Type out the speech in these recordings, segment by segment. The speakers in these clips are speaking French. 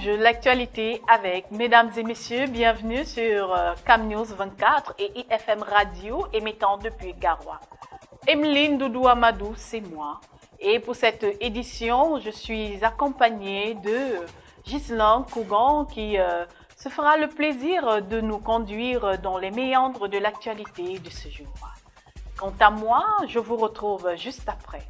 plonge l'actualité avec mesdames et messieurs. Bienvenue sur Cam News 24 et IFM Radio émettant depuis Garoua. Emeline Doudou Amadou, c'est moi. Et pour cette édition, je suis accompagnée de Ghislain Kougan qui se fera le plaisir de nous conduire dans les méandres de l'actualité de ce jour. Quant à moi, je vous retrouve juste après.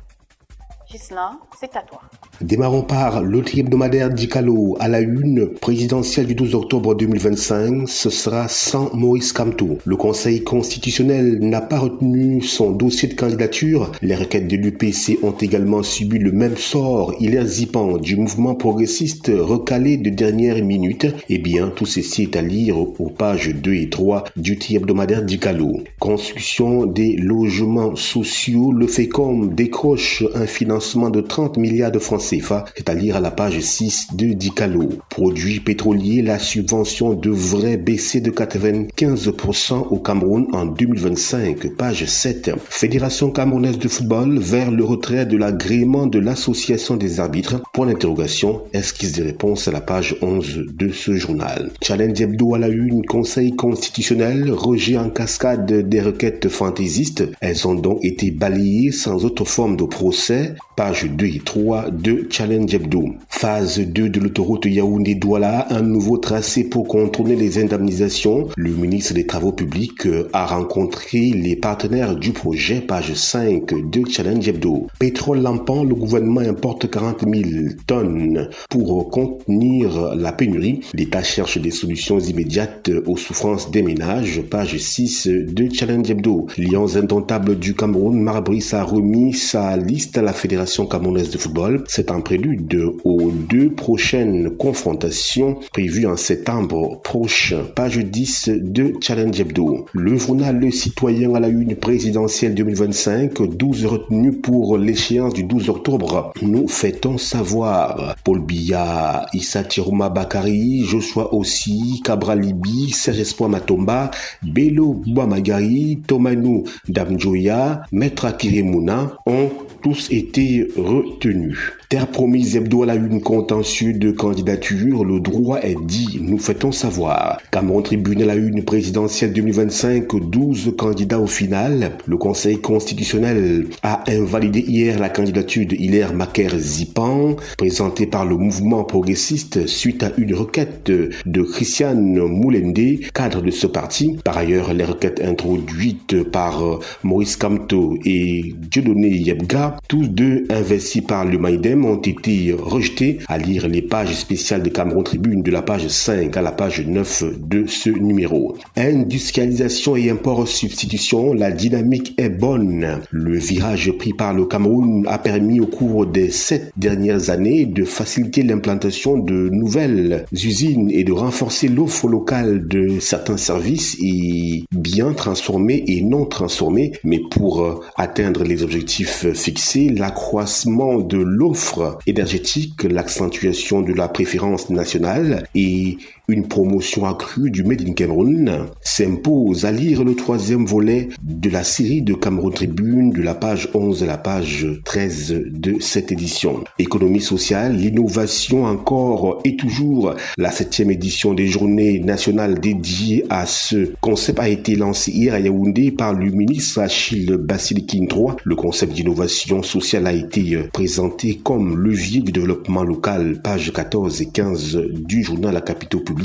Ghislain, c'est à toi. Démarrons par le hebdomadaire Dikalo à la une présidentielle du 12 octobre 2025. Ce sera sans Moïse Kamto. Le Conseil constitutionnel n'a pas retenu son dossier de candidature. Les requêtes de l'UPC ont également subi le même sort. Hilaire Zipan du mouvement progressiste recalé de dernière minute. Eh bien, tout ceci est à lire aux pages 2 et 3 du hebdomadaire Dikalo. Construction des logements sociaux. Le FECOM décroche un financement de 30 milliards de francs CFA, c'est-à-dire à la page 6 de Dikalo. Produits pétroliers, la subvention devrait baisser de 95% au Cameroun en 2025, page 7. Fédération camerounaise de football vers le retrait de l'agrément de l'association des arbitres. Point d'interrogation, esquisse de réponse à la page 11 de ce journal. Challenge Hebdo à la une, Conseil constitutionnel, rejet en cascade des requêtes fantaisistes. Elles ont donc été balayées sans autre forme de procès, page 2 et 3 de Challenge Hebdo. Phase 2 de l'autoroute Yaoundé-Douala, un nouveau tracé pour contourner les indemnisations. Le ministre des Travaux publics a rencontré les partenaires du projet, page 5 de Challenge Hebdo. Pétrole lampant, le gouvernement importe 40 000 tonnes pour contenir la pénurie. L'État cherche des solutions immédiates aux souffrances des ménages, page 6 de Challenge Hebdo. Lions indomptables du Cameroun, Marabrice a remis sa liste à la Fédération camerounaise de football. C'est un prélude aux deux prochaines confrontations prévues en septembre prochain. Page 10 de Challenge Hebdo. Le journal Le Citoyen à la une présidentielle 2025, 12 retenues pour l'échéance du 12 octobre. Nous fêtons savoir. Paul Biya, Issa Chiruma Bakari, Joshua Ossi, Cabral Libi, Serge Espoir Matomba, Bello Bouamagari, Tomanou Damjoya, Maître Akiremouna ont tous été retenus. Terre promise hebdo à la une, contentieux de candidature, le droit est dit, nous fêtons savoir. Cameroun Tribune à la une présidentielle 2025, 12 candidats au final. Le Conseil constitutionnel a invalidé hier la candidature de Hilaire Maker Zipan, présentée par le mouvement progressiste suite à une requête de Christiane Moulende, cadre de ce parti. Par ailleurs, les requêtes introduites par Moïse Kamto et Dieudonné Yebga, tous deux investis par le Maïdem, ont été rejetés, à lire les pages spéciales de Cameroun Tribune de la page 5 à la page 9 de ce numéro. Industrialisation et import-substitution, la dynamique est bonne. Le virage pris par le Cameroun a permis au cours des 7 dernières années de faciliter l'implantation de nouvelles usines et de renforcer l'offre locale de certains services et biens transformés et non transformés. Mais pour atteindre les objectifs fixés, l'accroissement de l'offre énergétique, l'accentuation de la préférence nationale et une promotion accrue du Made in Cameroun s'impose, à lire le troisième volet de la série de Cameroun Tribune de la page 11 à la page 13 de cette édition. Économie sociale, l'innovation encore et toujours. La 7e édition des journées nationales dédiées à ce concept a été lancée hier à Yaoundé par le ministre Achille Bassilikin III. Le concept d'innovation sociale a été présenté comme levier du développement local, page 14 et 15 du journal La Capitale Publique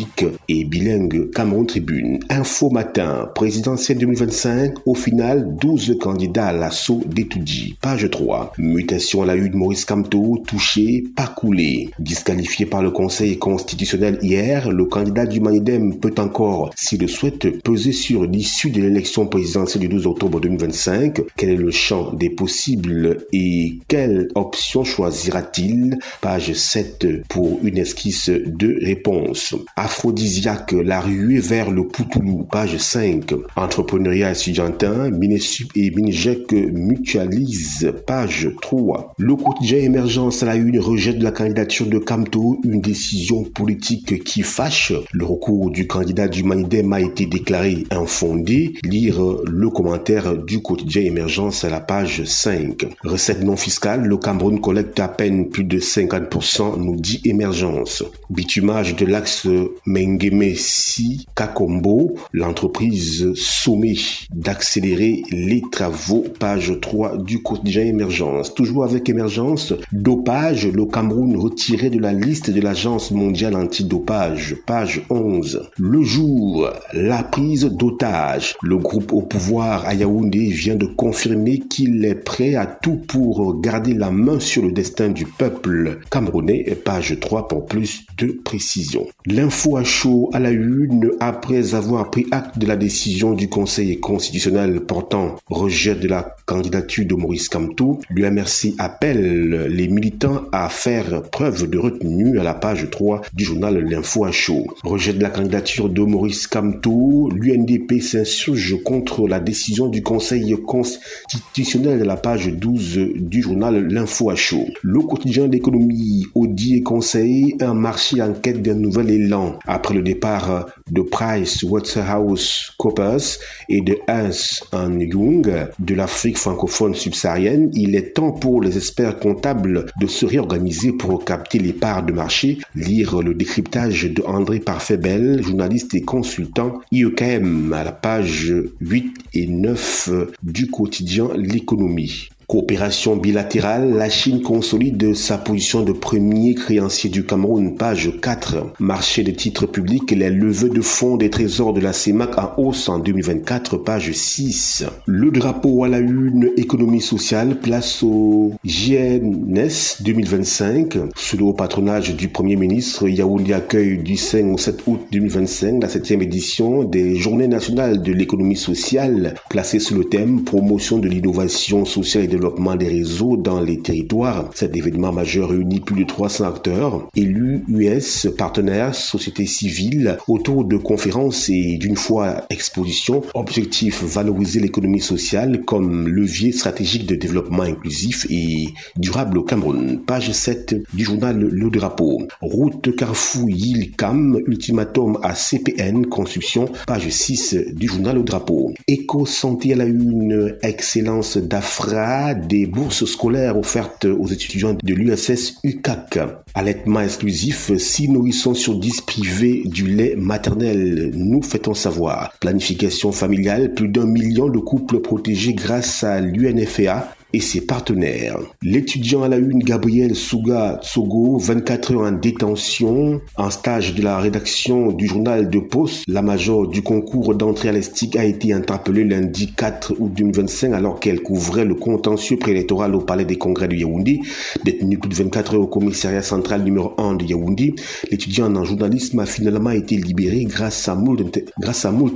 et bilingue Cameroun Tribune. Info Matin, présidentielle 2025, au final, 12 candidats à l'assaut d'Etoudji. Page 3. Mutation à la une, Maurice Kamto, touché, pas coulé. Disqualifié par le Conseil constitutionnel hier, le candidat du Maïdem peut encore, s'il le souhaite, peser sur l'issue de l'élection présidentielle du 12 octobre 2025. Quel est le champ des possibles et quelle option choisira-t-il? Page 7 pour une esquisse de réponse. aphrodisiaque, la ruée vers le Poutoulou, page 5. Entrepreneuriat étudiantin, Minesup et Minijec mutualisent, page 3. Le quotidien Émergence à la une rejette la candidature de Kamto, une décision politique qui fâche. Le recours du candidat du Manidem a été déclaré infondé. Lire le commentaire du quotidien Émergence à la page 5. Recettes non fiscales, le Cameroun collecte à peine plus de 50%, nous dit Émergence. Bitumage de l'axe Mengemesi-Kakombo, l'entreprise sommet d'accélérer les travaux, page 3 du quotidien Émergence. Toujours avec Émergence, dopage, le Cameroun retiré de la liste de l'Agence mondiale antidopage, page 11. Le jour, la prise d'otage. Le groupe au pouvoir à Yaoundé vient de confirmer qu'il est prêt à tout pour garder la main sur le destin du peuple camerounais, page 3 pour plus de précision. L'info à chaud à la une, après avoir pris acte de la décision du Conseil constitutionnel portant rejet de la candidature de Maurice Kamto, l'UMRC appelle les militants à faire preuve de retenue à la page 3 du journal L'info à chaud. Rejet de la candidature de Maurice Kamto, l'UNDP s'insurge contre la décision du Conseil constitutionnel à la page 12 du journal L'info à chaud. Le quotidien d'économie, Audi et Conseil, un marché en quête d'un nouvel élan. Après le départ de PricewaterhouseCoopers et de Ernst & Young de l'Afrique francophone subsaharienne, il est temps pour les experts comptables de se réorganiser pour capter les parts de marché. Lire le décryptage de André Parfait-Bel, journaliste et consultant IEKM à la page 8 et 9 du quotidien L'économie. Coopération bilatérale, la Chine consolide sa position de premier créancier du Cameroun, page 4. Marché des titres publics, les levées de fonds des trésors de la CEMAC en hausse en 2024, page 6. Le drapeau à la une, économie sociale, place au JNS 2025. Sous le haut patronage du Premier ministre, Yaoundé accueille du 5 au 7 août 2025 la 7e édition des Journées nationales de l'économie sociale, placée sous le thème promotion de l'innovation sociale et développement des réseaux dans les territoires. Cet événement majeur réunit plus de 300 acteurs, élus, US, partenaires, société civile, autour de conférences et d'une fois exposition. Objectif, valoriser l'économie sociale comme levier stratégique de développement inclusif et durable au Cameroun. Page 7 du journal Le Drapeau. Route Carrefour-Yil-Cam, ultimatum à CPN Construction. Page 6 du journal Le Drapeau. Éco-santé à la une, excellence d'Afra, des bourses scolaires offertes aux étudiants de l'USS UCAC. Allaitement exclusif, 6 nourrissons sur 10 privés du lait maternel, nous fait-on savoir. Planification familiale, plus d'1 million de couples protégés grâce à l'UNFPA et ses partenaires. L'étudiant à la une, Gabriel Souga Tsogo, 24 heures en détention, en stage de la rédaction du journal de Poste. La major du concours d'entrée à l'ESTIC a été interpellée lundi 4 août 2025 alors qu'elle couvrait le contentieux préélectoral au Palais des Congrès de Yaoundé. Détenue plus de 24 heures au commissariat central numéro 1 de Yaoundé, l'étudiant en journalisme a finalement été libéré grâce à moult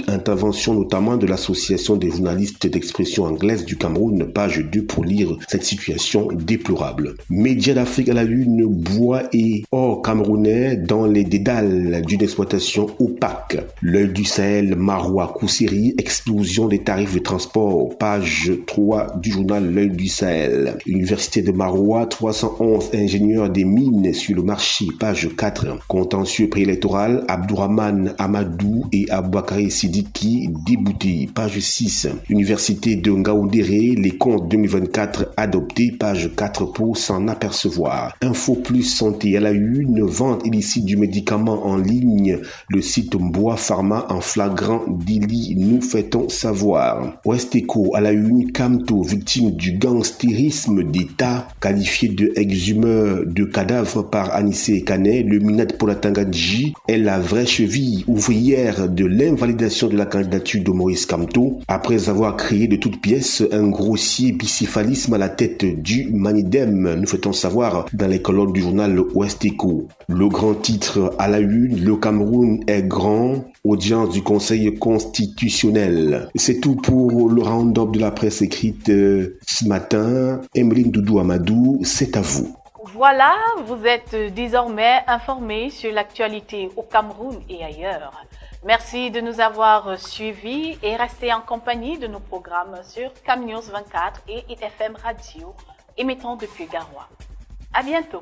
interventions, notamment de l'Association des journalistes d'expression anglaise du Cameroun, page 2 pour lire cette situation déplorable. Médias d'Afrique à la une, bois et or camerounais dans les dédales d'une exploitation opaque. L'œil du Sahel, Maroua Koussiri, explosion des tarifs de transport, page 3 du journal L'œil du Sahel. Université de Maroua, 311 ingénieurs des mines sur le marché, page 4. Contentieux préélectoral, Abdourahmane Amadou et Aboubakari Sidiki déboutés, page 6. Université de Ngaoundéré, les comptes 2024 adoptés, page 4 pour s'en apercevoir. Info Plus Santé à la une, vente illicite du médicament en ligne, le site Mboa Pharma en flagrant délit, nous fait-on savoir. Ouest Eco à la une, Kamto, victime du gangstérisme d'État, qualifié de exhumeur de cadavres par Anissé Kané, le Minat Polatangadji est la vraie cheville ouvrière de l'invalidation de la candidature de Maurice Kamto, après avoir créé de toutes pièces un grossier bicéphalisme à la tête du Manidem, nous fait-on savoir dans les colonnes du journal Ouest Eco. Le grand titre à la une, le Cameroun est grand, audience du Conseil constitutionnel. C'est tout pour le round-up de la presse écrite ce matin. Emeline Doudou Amadou, c'est à vous. Voilà, vous êtes désormais informés sur l'actualité au Cameroun et ailleurs. Merci de nous avoir suivis et restez en compagnie de nos programmes sur CamNews 24 et IFM Radio, émettant depuis Garoua. À bientôt.